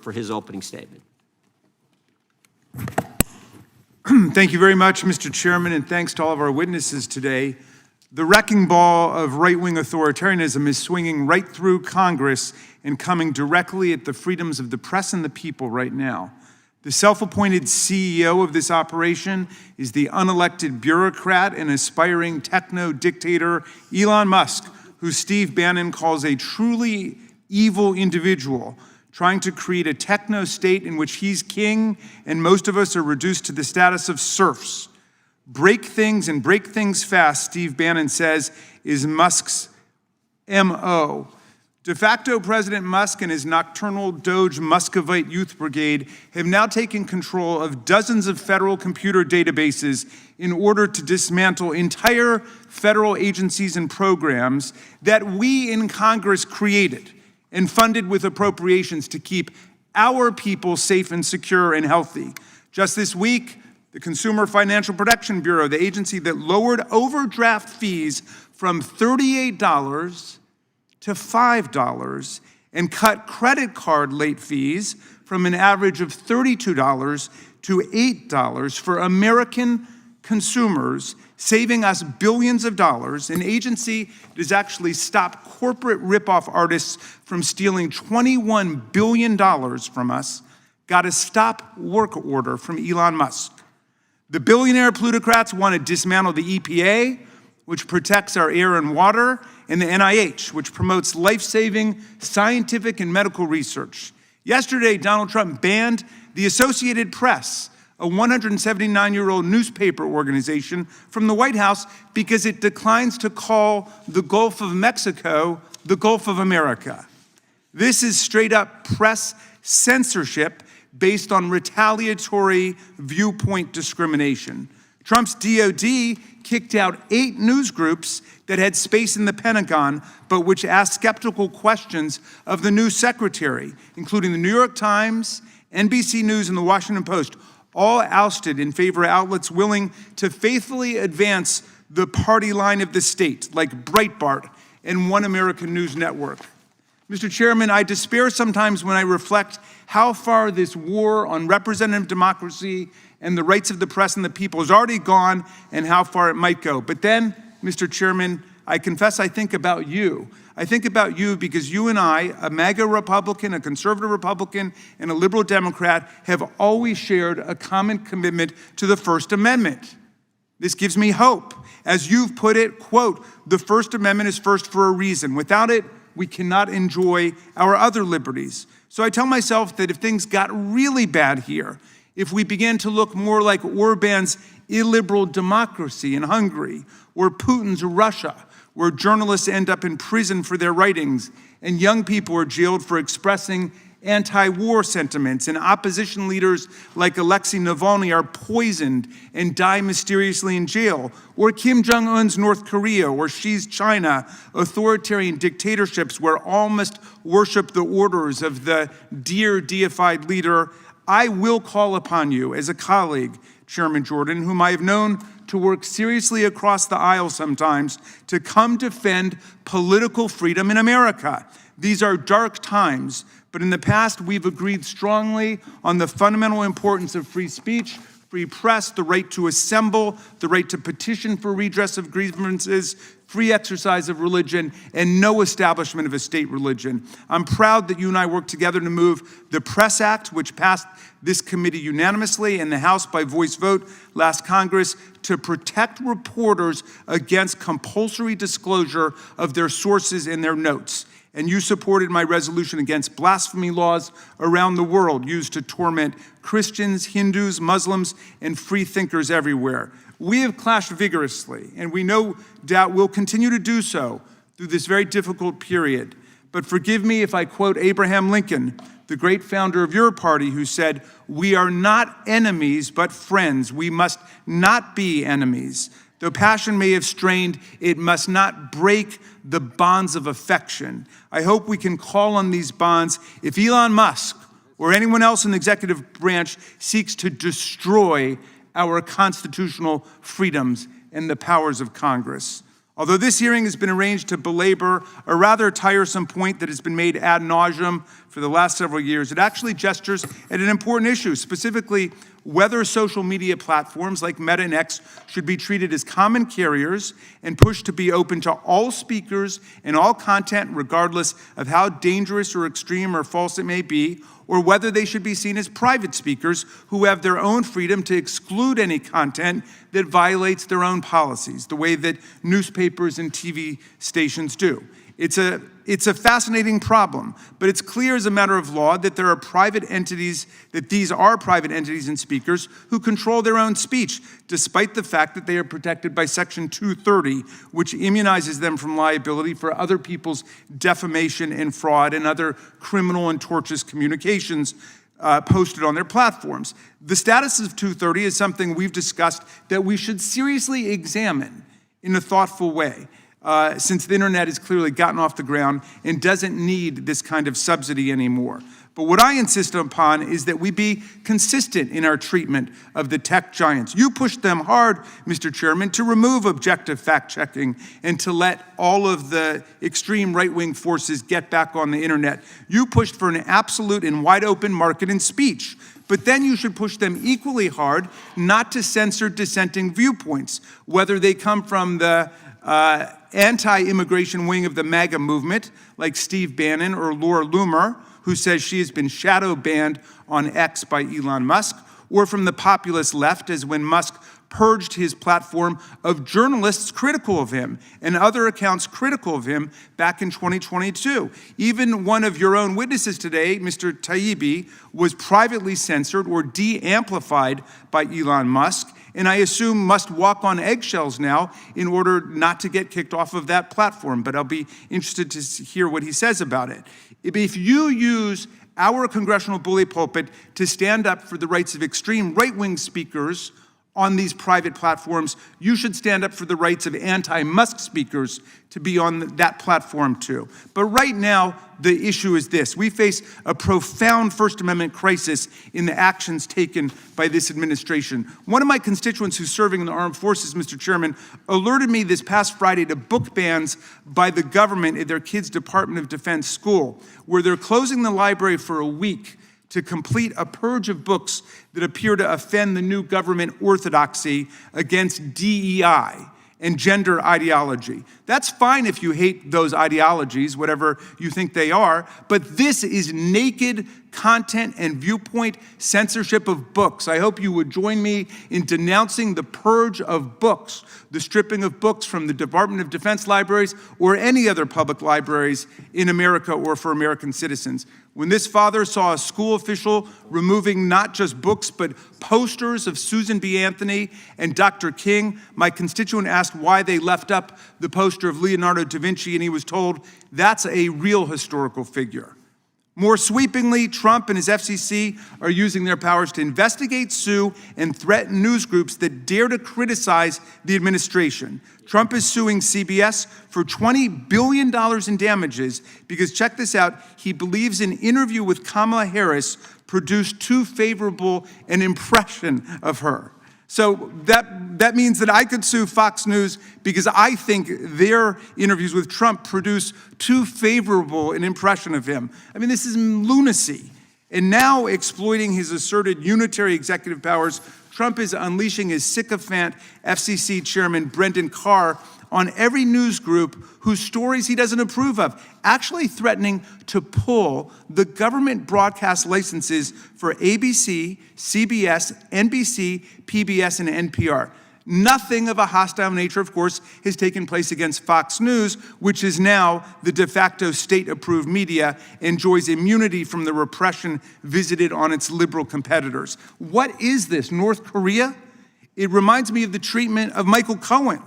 for his opening statement. Thank you very much, Mr. Chairman, and thanks to all of our witnesses today. The wrecking ball of right-wing authoritarianism is swinging right through Congress and coming directly at the freedoms of the press and the people right now. The self-appointed CEO of this operation is the unelected bureaucrat and aspiring techno-dictator Elon Musk, who Steve Bannon calls a truly evil individual, trying to create a techno-state in which he's king and most of us are reduced to the status of serfs. Break things and break things fast, Steve Bannon says, is Musk's MO. De facto President Musk and his nocturnal DOGE Muscovite Youth Brigade have now taken control of dozens of federal computer databases in order to dismantle entire federal agencies and programs that we in Congress created and funded with appropriations to keep our people safe and secure and healthy. Just this week, the Consumer Financial Protection Bureau, the agency that lowered overdraft fees from $38 to $5 and cut credit card late fees from an average of $32 to $8 for American consumers, saving us billions of dollars, an agency that has actually stopped corporate ripoff artists from stealing $21 billion from us, got a stop work order from Elon Musk. The billionaire plutocrats want to dismantle the EPA, which protects our air and water, and the NIH, which promotes life-saving scientific and medical research. Yesterday, Donald Trump banned the Associated Press, a 179-year-old newspaper organization, from the White House because it declines to call the Gulf of Mexico the Gulf of America. This is straight-up press censorship based on retaliatory viewpoint discrimination. Trump's DOD kicked out 8 news groups that had space in the Pentagon, but which asked skeptical questions of the new secretary, including the New York Times, NBC News, and the Washington Post, all ousted in favor of outlets willing to faithfully advance the party line of the state, like Breitbart and One American News Network. Mr. Chairman, I despair sometimes when I reflect how far this war on representative democracy and the rights of the press and the people has already gone and how far it might go. But then, Mr. Chairman, I confess I think about you. I think about you because you and I, a MAGA Republican, a conservative Republican, and a liberal Democrat, have always shared a common commitment to the First Amendment. This gives me hope. As you've put it, quote, the First Amendment is first for a reason. Without it, we cannot enjoy our other liberties. So I tell myself that if things got really bad here, if we began to look more like Orban's illiberal democracy in Hungary, or Putin's Russia, where journalists end up in prison for their writings, and young people are jailed for expressing anti-war sentiments, and opposition leaders like Alexei Navalny are poisoned and die mysteriously in jail, or Kim Jong-un's North Korea, or Xi's China, authoritarian dictatorships where all must worship the orders of the dear deified leader, I will call upon you as a colleague, Chairman Jordan, whom I have known to work seriously across the aisle sometimes, to come defend political freedom in America. These are dark times, but in the past we've agreed strongly on the fundamental importance of free speech, free press, the right to assemble, the right to petition for redress of grievances, free exercise of religion, and no establishment of a state religion. I'm proud that you and I worked together to move the Press Act, which passed this committee unanimously and the House by voice vote last Congress, to protect reporters against compulsory disclosure of their sources and their notes. And you supported my resolution against blasphemy laws around the world used to torment Christians, Hindus, Muslims, and free thinkers everywhere. We have clashed vigorously, and we no doubt will continue to do so through this very difficult period. But forgive me if I quote Abraham Lincoln, the great founder of your party, who said, "We are not enemies, but friends. We must not be enemies. Though passion may have strained, it must not break the bonds of affection." I hope we can call on these bonds if Elon Musk or anyone else in the executive branch seeks to destroy our constitutional freedoms and the powers of Congress. Although this hearing has been arranged to belabor a rather tiresome point that has been made ad nauseum for the last several years, it actually gestures at an important issue, specifically whether social media platforms like Meta and X should be treated as common carriers and pushed to be open to all speakers and all content, regardless of how dangerous or extreme or false it may be, or whether they should be seen as private speakers who have their own freedom to exclude any content that violates their own policies, the way that newspapers and TV stations do. It's a fascinating problem, but it's clear as a matter of law that there are private entities, that these are private entities and speakers who control their own speech, despite the fact that they are protected by Section 230, which immunizes them from liability for other people's defamation and fraud and other criminal and tortious communications posted on their platforms. The status of 230 is something we've discussed that we should seriously examine in a thoughtful way. Since the internet has clearly gotten off the ground and doesn't need this kind of subsidy anymore. But what I insist upon is that we be consistent in our treatment of the tech giants. You pushed them hard, Mr. Chairman, to remove objective fact-checking and to let all of the extreme right-wing forces get back on the internet. You pushed for an absolute and wide-open market in speech. But then you should push them equally hard not to censor dissenting viewpoints, whether they come from the anti-immigration wing of the MAGA movement, like Steve Bannon or Laura Loomer, who says she has been shadow banned on X by Elon Musk, or from the populist left, as when Musk purged his platform of journalists critical of him and other accounts critical of him back in 2022. Even one of your own witnesses today, Mr. Taibbi, was privately censored or de-amplified by Elon Musk, and I assume must walk on eggshells now in order not to get kicked off of that platform. But I'll be interested to hear what he says about it. If you use our congressional bully pulpit to stand up for the rights of extreme right-wing speakers on these private platforms, you should stand up for the rights of anti-Musk speakers to be on that platform too. But right now, the issue is this. We face a profound First Amendment crisis in the actions taken by this administration. One of my constituents who's serving in the armed forces, Mr. Chairman, alerted me this past Friday to book bans by the government at their kids' Department of Defense school, where they're closing the library for a week to complete a purge of books that appear to offend the new government orthodoxy against DEI and gender ideology. That's fine if you hate those ideologies, whatever you think they are, but this is naked content and viewpoint censorship of books. I hope you would join me in denouncing the purge of books, the stripping of books from the Department of Defense libraries or any other public libraries in America or for American citizens. When this father saw a school official removing not just books, but posters of Susan B. Anthony and Dr. King, my constituent asked why they left up the poster of Leonardo da Vinci, and he was told, that's a real historical figure. More sweepingly, Trump and his FCC are using their powers to investigate, sue, and threaten news groups that dare to criticize the administration. Trump is suing CBS for $20 billion in damages because, check this out, he believes an interview with Kamala Harris produced too favorable an impression of her. So that means that I could sue Fox News because I think their interviews with Trump produce too favorable an impression of him. I mean, this is lunacy. And now, exploiting his asserted unitary executive powers, Trump is unleashing his sycophant FCC chairman, Brendan Carr, on every news group whose stories he doesn't approve of, actually threatening to pull the government broadcast licenses for ABC, CBS, NBC, PBS, and NPR. Nothing of a hostile nature, of course, has taken place against Fox News, which is now the de facto state-approved media, enjoys immunity from the repression visited on its liberal competitors. What is this, North Korea? It reminds me of the treatment of Michael Cohen,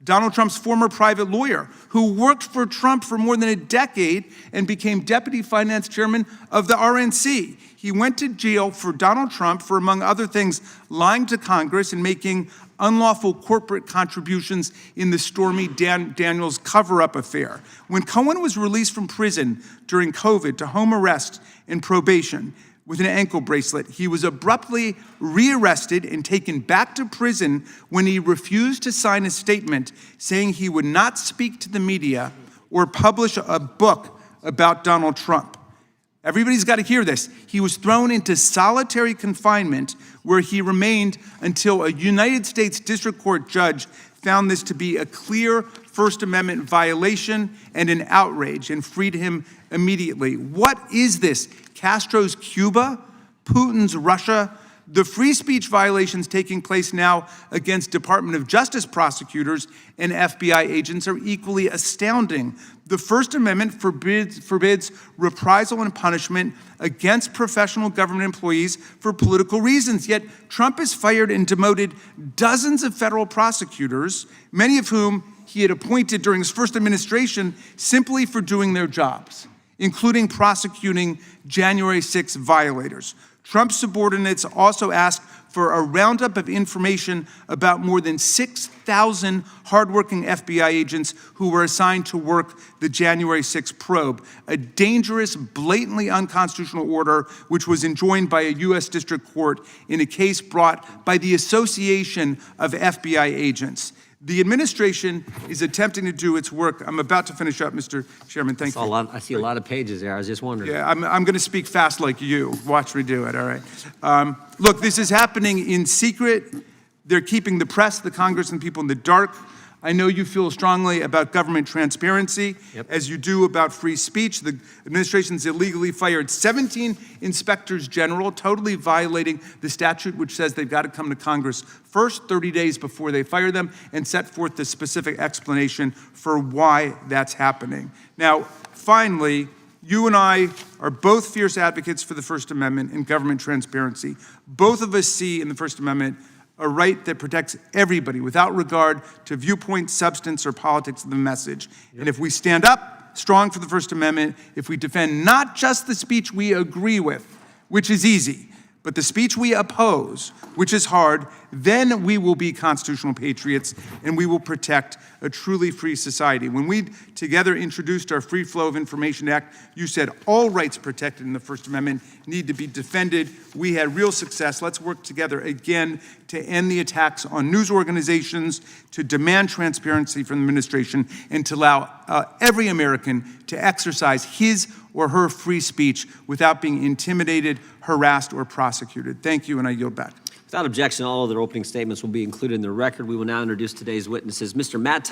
Donald Trump's former private lawyer, who worked for Trump for more than a decade and became deputy finance chairman of the RNC. He went to jail for Donald Trump for, among other things, lying to Congress and making unlawful corporate contributions in the Stormy Daniels cover-up affair. When Cohen was released from prison during COVID to home arrest and probation, with an ankle bracelet. He was abruptly rearrested and taken back to prison when he refused to sign a statement saying he would not speak to the media or publish a book about Donald Trump. Everybody's got to hear this. He was thrown into solitary confinement where he remained until a United States District Court judge found this to be a clear First Amendment violation and an outrage and freed him immediately. What is this? Castro's Cuba? Putin's Russia? The free speech violations taking place now against Department of Justice prosecutors and FBI agents are equally astounding. The First Amendment forbids reprisal and punishment against professional government employees for political reasons. Yet Trump has fired and demoted dozens of federal prosecutors, many of whom he had appointed during his first administration simply for doing their jobs, including prosecuting January 6 violators. Trump's subordinates also asked for a roundup of information about more than 6,000 hardworking FBI agents who were assigned to work the January 6 probe, a dangerous, blatantly unconstitutional order which was enjoined by a U.S. District Court in a case brought by the Association of FBI Agents. The administration is attempting to do its work. I'm about to finish up, Mr. Chairman. Thank you. I see a lot of pages there. I was just wondering. Yeah, I'm going to speak fast like you. Watch me do it, all right? Look, this is happening in secret. They're keeping the press, the Congress, and people in the dark. I know you feel strongly about government transparency, as you do about free speech. The administration's illegally fired 17 inspectors general, totally violating the statute which says they've got to come to Congress first 30 days before they fire them and set forth the specific explanation for why that's happening. Now, finally, you and I are both fierce advocates for the First Amendment and government transparency. Both of us see in the First Amendment a right that protects everybody without regard to viewpoint, substance, or politics of the message. And if we stand up strong for the First Amendment, if we defend not just the speech we agree with, which is easy, but the speech we oppose, which is hard, then we will be constitutional patriots and we will protect a truly free society. When we together introduced our Free Flow of Information Act, you said all rights protected in the First Amendment need to be defended. We had real success. Let's work together again to end the attacks on news organizations, to demand transparency from the administration, and to allow every American to exercise his or her free speech without being intimidated, harassed, or prosecuted. Thank you, and I yield back. Without objection, all of their opening statements will be included in the record. We will now introduce today's witnesses. Mr. Matt